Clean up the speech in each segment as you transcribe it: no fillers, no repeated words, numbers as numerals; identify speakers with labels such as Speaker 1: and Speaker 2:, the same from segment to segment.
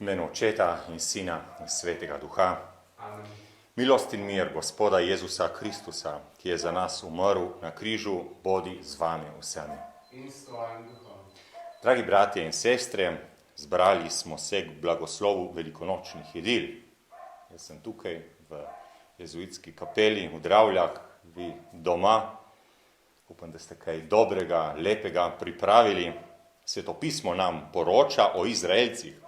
Speaker 1: imenu Očeta in Sina in Svetega Duha.
Speaker 2: Amen.
Speaker 1: Milost in mir Gospoda Jezusa Kristusa, ki je za nas umrl na križu, bodi z vami vsemi.
Speaker 2: In s tvojim duhom.
Speaker 1: Dragi bratje in sestre, zbrali smo se k blagoslovu velikonočnih jedil. Jaz sem tukaj v jezuitski kapeli v Dravljah, vi doma. Upam, da ste kaj dobrega, lepega pripravili. Svetopismo nam poroča o Izraelcih,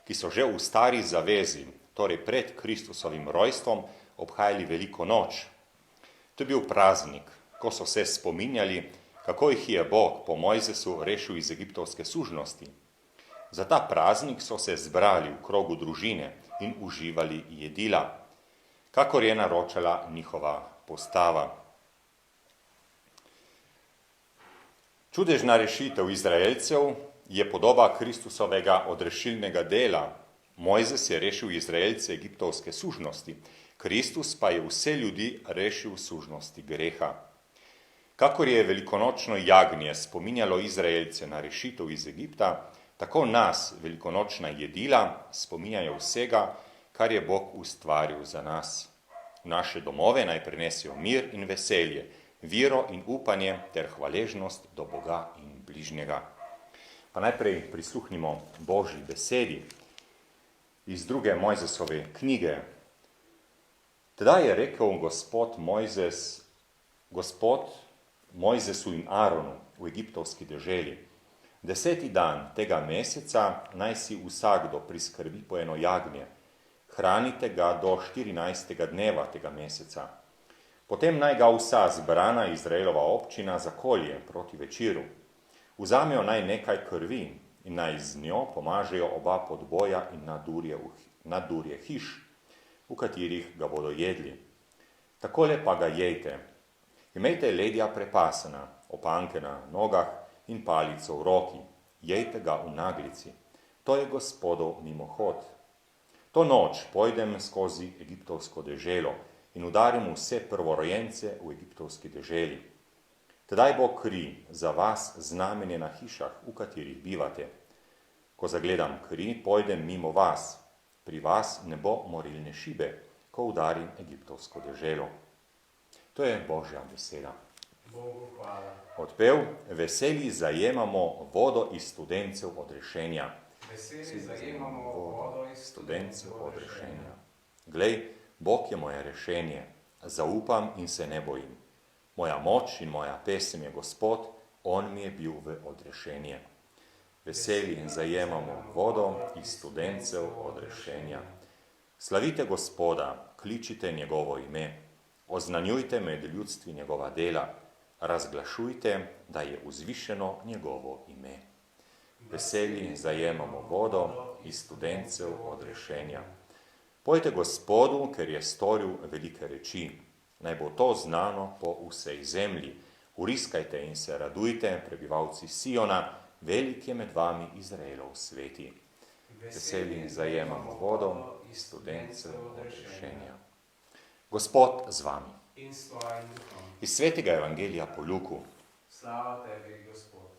Speaker 1: ki so že v stari zavezi, torej pred Kristusovim rojstvom, obhajali veliko noč. To je bil praznik, ko so se spominjali, kako jih je Bog po Mojzesu rešil iz egiptovske sužnosti. Za ta praznik so se zbrali v krogu družine in uživali jedila, kakor je naročala njihova postava. Čudežna rešitev Izraelcev je podoba Kristusovega odrešilnega dela. Mojzes je rešil Izraelce egiptovske sužnosti, Kristus pa je vse ljudi rešil sužnosti greha. Kakor je velikonočno jagnje spominjalo Izraelce na rešitev iz Egipta, tako nas velikonočna jedila spominjajo vsega, kar je Bog ustvaril za nas. V naše domove naj prinesijo mir in veselje, vero in upanje ter hvaležnost do Boga in bližnjega. Pa najprej prisluhnimo Božji besedi iz 2. Mojzesove knjige. Tedaj je rekel Gospod Mojzesu in Aronu v egiptovski deželi: 10. dan tega meseca naj si vsakdo priskrbi po eno jagnje, hranite ga do 14. dneva tega meseca. Potem naj ga vsa zbrana Izraelova občina zakolje proti večeru. Vzamejo naj nekaj krvi in naj z njo pomažejo oba podboja in naddurje hiš, v katerih ga bodo jedli. Takole pa ga jejte. Imejte ledja prepasena, opanke na nogah in palico v roki. Jejte ga v naglici. To je Gospodov mimohod. To noč pojdem skozi egiptovsko deželo in udarim vse prvorojence v egiptovski deželi. Tedaj bo kri za vas znamenje na hišah, v katerih bivate. Ko zagledam kri, pojdem mimo vas. Pri vas ne bo morilne šibe, ko udarim egiptovsko deželo. To je Božja beseda.
Speaker 2: Bogu hvala.
Speaker 1: Odpev: veseli zajemamo vodo iz studencev odrešenja.
Speaker 2: Veseli zajemamo vodo iz
Speaker 1: Studencev odrešenja. Glej, Bog je moje rešenje, zaupam in se ne bojim. Moja moč in moja pesem je Gospod, on mi je bil v odrešenje. Veseli in zajemamo vodo iz studencev odrešenja. Slavite Gospoda, kličite njegovo ime, oznanjujte med ljudstvi njegova dela, razglašujte, da je vzvišeno njegovo ime. Veseli in zajemamo vodo iz studencev odrešenja. Pojte Gospodu, ker je storil velike reči. Naj bo to znano po vsej zemlji. Vriskajte in se radujte, prebivalci Siona, velik je med vami Izraelov sveti. Veseli in zajemamo vodo iz studencev odrešenja. Gospod z vami.
Speaker 2: In s tvojim duhom.
Speaker 1: Iz svetega evangelija po Luku.
Speaker 2: Slava tebi, Gospod.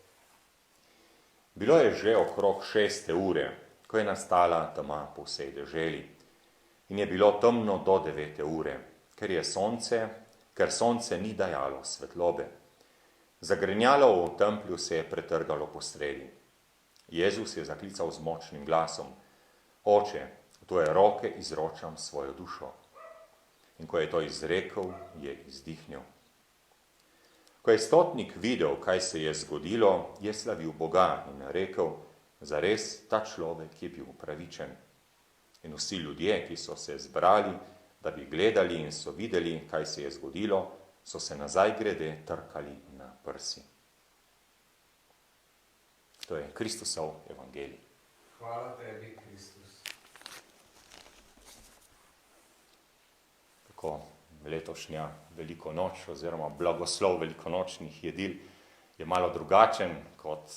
Speaker 1: Bilo je že okrog 6. ure, ko je nastala tema po vsej deželi. In je bilo temno do 9. ure, ker sonce ni dajalo svetlobe. Zagrenjalo v templju se je pretrgalo posredi. Jezus je zaklical z močnim glasom: Oče, v tvoje roke izročam svojo dušo. In ko je to izrekel, je izdihnil. Ko je stotnik videl, kaj se je zgodilo, je slavil Boga in rekel: zares ta človek je bil pravičen. In vsi ljudje, ki so se zbrali, da bi gledali in so videli, kaj se je zgodilo, so se nazaj grede trkali na prsi. To je Kristusov evangelij.
Speaker 2: Hvala tebi, Kristus.
Speaker 1: Tako letošnja veliko noč oziroma blagoslov velikonočnih jedil je malo drugačen kot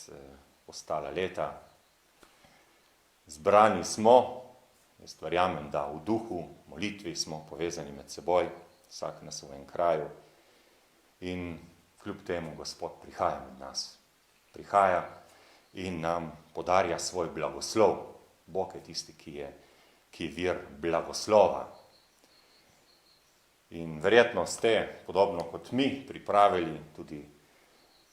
Speaker 1: ostala leta. Zbrani smo, jaz verjamem, da v duhu molitvi smo povezani med seboj, vsak na svojem kraju. In kljub temu Gospod prihaja med nas. Prihaja in nam podarja svoj blagoslov. Bog je tisti, ki je vir blagoslova. In verjetno ste, podobno kot mi, pripravili tudi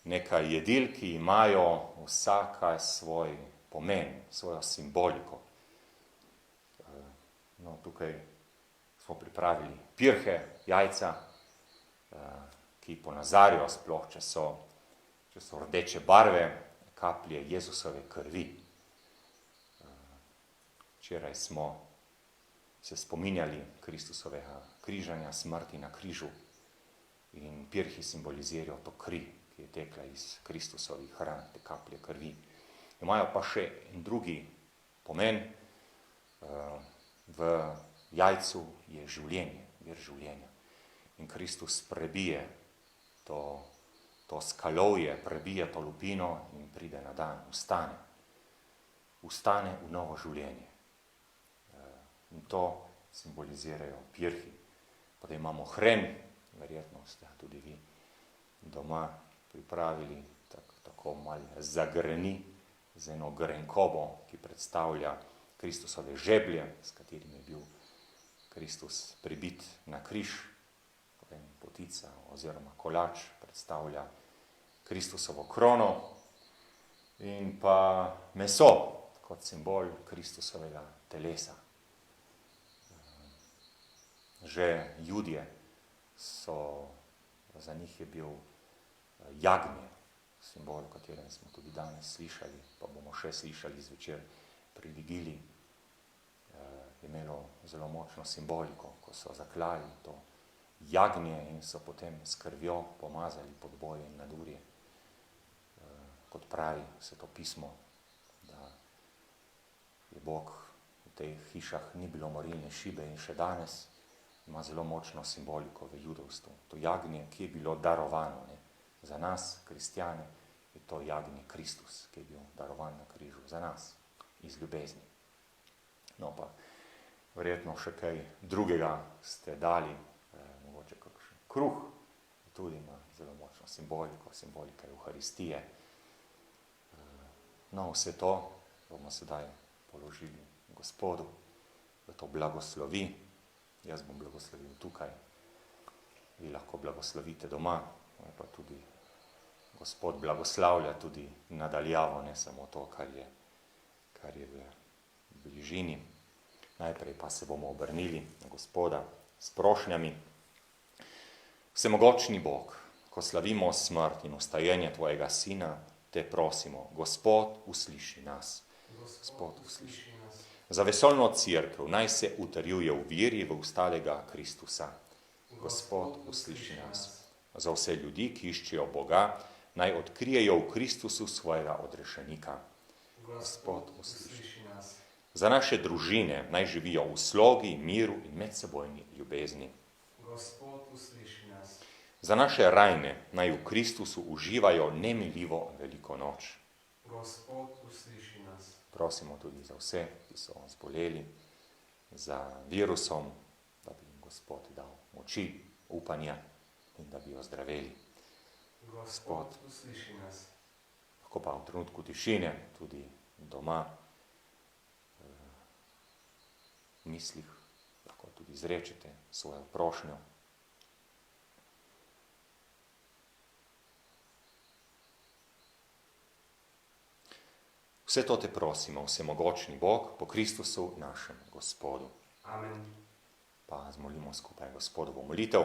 Speaker 1: nekaj jedil, ki imajo vsaka svoj pomen, svojo simboliko. No, tukaj smo pripravili pirhe, jajca, ki ponazarijo sploh, če so rdeče barve, kaplje Jezusove krvi. Včeraj smo se spominjali Kristusovega križanja, smrti na križu in pirhi simbolizirajo to kri, ki je tekla iz Kristusovih ran, te kaplje krvi. Imajo pa še en drugi pomen. V jajcu je življenje, vir življenja. In Kristus prebije to skalovje, prebije to lupino in pride na dan, vstane v novo življenje. In to simbolizirajo pirhi. Potem imamo hren, verjetno ste tudi vi doma pripravili tako malo zagreni z eno grenkobo, ki predstavlja Kristusove žeblje, s katerim je bil Kristus pribit na križ. Potem potica oziroma kolač predstavlja Kristusovo krono in pa meso kot simbol Kristusovega telesa. Že Judje za njih je bil jagnje, simbol, o katerem smo tudi danes slišali, pa bomo še slišali zvečer pri vigiliji. Je imelo zelo močno simboliko, ko so zaklali to jagnje in so potem s krvjo pomazali podboje in nadurje. Kot pravi Sveto pismo, da je Bog v teh hišah ni bilo morilne šibe in še danes ima zelo močno simboliko v judovstvu. To jagnje, ki je bilo darovano, ne? Za nas, kristjane, je to jagnje Kristus, ki je bil darovan na križu za nas, iz ljubezni. No pa, verjetno še kaj drugega ste dali, mogoče kakšen kruh, tudi ima zelo močno simboliko, simbolika Euharistije. No, vse to bomo sedaj položili Gospodu, da to blagoslovi. Jaz bom blagoslovil tukaj, vi lahko blagoslovite doma, pa tudi Gospod blagoslavlja tudi nadaljavo, ne samo to, kar je v bližini. Najprej pa se bomo obrnili na Gospoda s prošnjami. Vsemogočni Bog, ko slavimo smrt in vstajenje tvojega Sina, te prosimo, Gospod, usliši nas. Gospod, usliši nas. Za vesoljno cerkev naj se utrjuje v veri v vstalega Kristusa. Gospod, usliši nas. Za vse ljudi, ki iščejo Boga, naj odkrijejo v Kristusu svojega odrešenika. Gospod, usliši nas. Za naše družine naj živijo v slogi, miru in medsebojni ljubezni. Gospod, usliši nas. Za naše rajne naj v Kristusu uživajo neminljivo veliko noč. Gospod, usliši nas. Prosimo tudi za vse, ki so zboleli za virusom, da bi jim Gospod dal moči, upanja in da bi ozdraveli. Gospod, usliši nas. Lahko pa v trenutku tišine, tudi doma, v mislih, lahko tudi izrečete svojo prošnjo. Vse to te prosimo, vsemogočni Bog, po Kristusu našem Gospodu. Amen. Pa zmolimo skupaj Gospodovo molitev.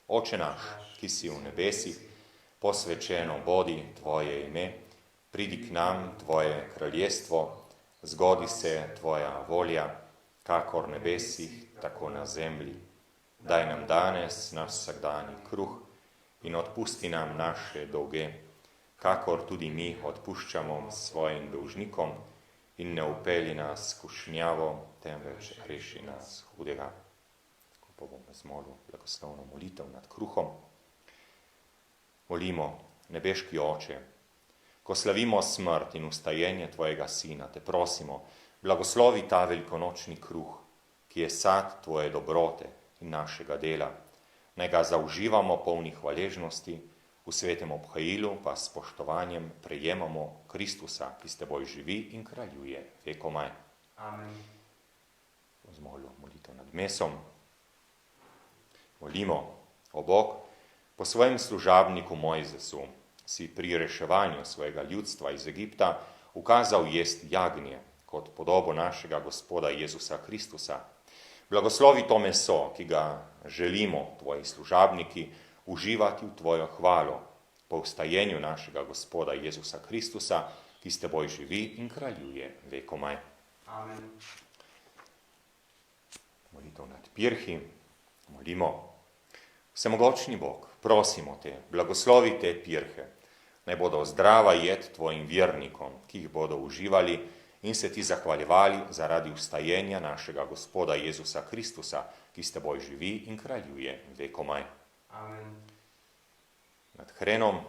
Speaker 1: Oče naš, ki si v nebesih, posvečeno bodi tvoje ime, pridi k nam tvoje kraljestvo, zgodi se tvoja volja, kakor v nebesih, tako na zemlji. Daj nam danes naš vsakdanji kruh in odpusti nam naše dolge, kakor tudi mi odpuščamo svojim dolžnikom in ne vpelji nas skušnjavo, temveč reši nas hudega. Ko pa bom zmolil blagoslovno molitev nad kruhom. Molimo, nebeški Oče, ko slavimo smrt in vstajenje tvojega Sina, te prosimo, blagoslovi ta velikonočni kruh, ki je sad tvoje dobrote in našega dela. Naj ga zauživamo polni hvaležnosti, v svetem obhajilu pa s spoštovanjem prejemamo Kristusa, ki s teboj živi in kraljuje vekomaj.
Speaker 2: Amen.
Speaker 1: Zmolil molitev nad mesom. Molimo, o Bog, po svojem služabniku Mojzesu si pri reševanju svojega ljudstva iz Egipta ukazal jest jagnje kot podobo našega Gospoda Jezusa Kristusa. Blagoslovi to meso, ki ga želimo, tvoji služabniki, uživati v tvojo hvalo po vstajenju našega Gospoda Jezusa Kristusa, ki s teboj živi in kraljuje vekomaj.
Speaker 2: Amen.
Speaker 1: Molitev nad pirhi, molimo. Vsemogočni Bog, prosimo te, blagoslovi te pirhe, naj bodo zdrava jed tvojim vernikom, ki jih bodo uživali in se ti zahvaljevali zaradi vstajenja našega Gospoda Jezusa Kristusa, ki s teboj živi in kraljuje vekomaj.
Speaker 2: Amen.
Speaker 1: Nad hrenom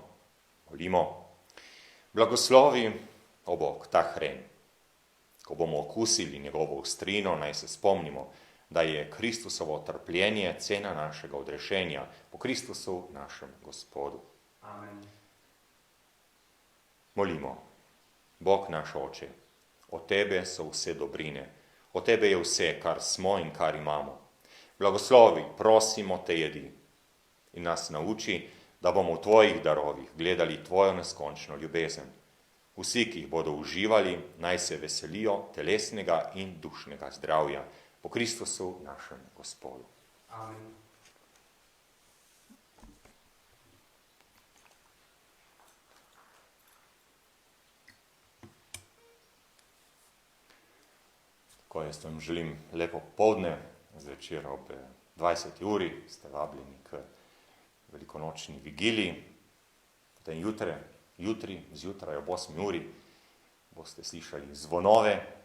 Speaker 1: molimo. Blagoslovi, o Bog, ta hren. Ko bomo okusili njegovo ostrino, naj se spomnimo, da je Kristusovo trpljenje cena našega odrešenja po Kristusu našem Gospodu.
Speaker 2: Amen.
Speaker 1: Molimo. Bog naš Oče, od tebe so vse dobrine, od tebe je vse, kar smo in kar imamo. Blagoslovi, prosimo te jedi in nas nauči, da bomo v tvojih darovih gledali tvojo neskončno ljubezen. Vsi, ki jih bodo uživali, naj se veselijo telesnega in dušnega zdravja po Kristusu našem Gospodu.
Speaker 2: Amen.
Speaker 1: Ko jaz vam želim lepo popoldne, zvečer ob 20. uri, ste vabljeni k velikonočni vigiliji. Potem jutri, zjutraj ob 8. uri, boste slišali zvonove,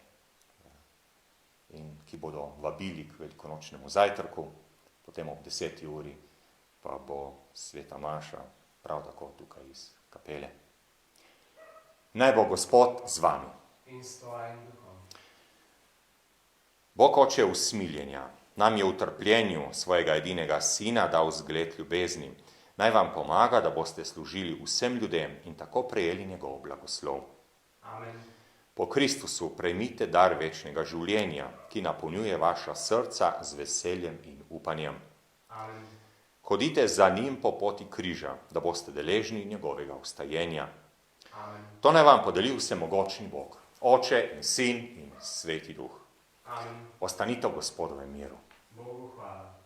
Speaker 1: in ki bodo vabili k velikonočnemu zajtrku. Potem ob 10. uri pa bo sveta maša, prav tako tukaj iz kapele. Naj bo Gospod z vami.
Speaker 2: In s tvojim duhom.
Speaker 1: Bog Oče usmiljenja nam je v trpljenju svojega edinega sina dal zgled ljubezni. Naj vam pomaga, da boste služili vsem ljudem in tako prejeli njegov blagoslov.
Speaker 2: Amen.
Speaker 1: Po Kristusu prejmite dar večnega življenja, ki napolnjuje vaša srca z veseljem in upanjem.
Speaker 2: Amen.
Speaker 1: Hodite za njim po poti križa, da boste deležni njegovega vstajenja.
Speaker 2: Amen.
Speaker 1: To naj vam podeli vsemogočni Bog, Oče in Sin in Sveti Duh.
Speaker 2: Amen.
Speaker 1: Ostanite v Gospodovem miru.
Speaker 2: Bogu hvala.